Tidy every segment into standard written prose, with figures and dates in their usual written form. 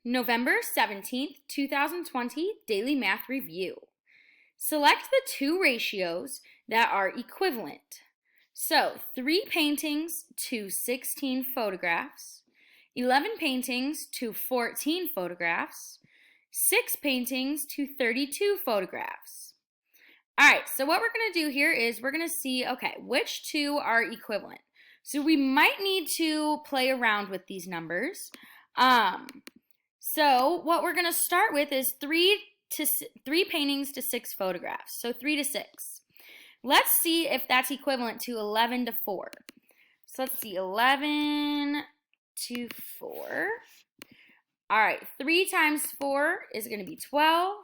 November 17th, 2020 Daily Math Review. Select the two ratios that are equivalent. So, 3 paintings to 16 photographs, 11 paintings to 14 photographs, 6 paintings to 32 photographs. All right, so what we're going to do here is we're going to see, okay, which two are equivalent. So we might need to play around with these numbers. So what we're going to start with is 3 paintings to 6 photographs. So 3 to 6. Let's see if that's equivalent to 11 to 4. So let's see, 11 to 4. All right, 3 times 4 is going to be 12.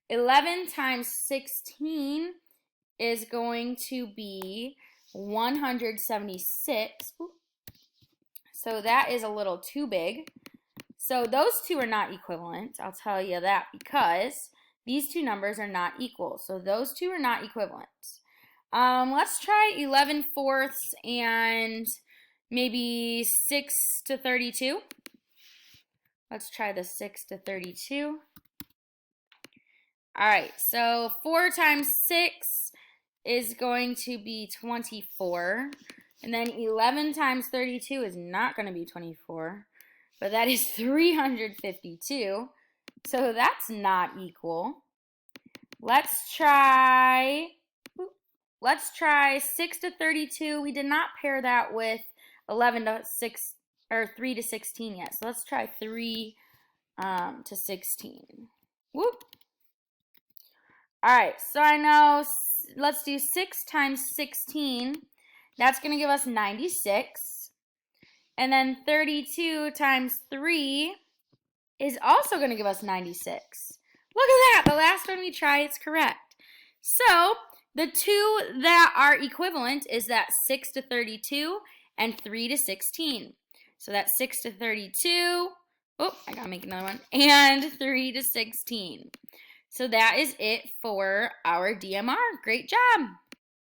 11 times 16 is going to be 176. So that is a little too big. So those two are not equivalent. I'll tell you that because these two numbers are not equal. So those two are not equivalent. Let's try 11 fourths and maybe 6 to 32. Let's try the 6 to 32. All right, so 4 times 6 is going to be 24. And then 11 times 32 is not going to be 24. But that is 352. So that's not equal. Let's try 6 to 32. We did not pair that with 11 to 6 or 3 to 16 yet. So let's try 3 to 16. Whoop. All right, so I know, let's do 6 times 16. That's going to give us 96. And then 32 times 3 is also going to give us 96. Look at that. The last one we tried is correct. So the two that are equivalent is that 6 to 32 and 3 to 16. So that's 6 to 32. Oh, I got to make another one. And 3 to 16. So that is it for our DMR. Great job.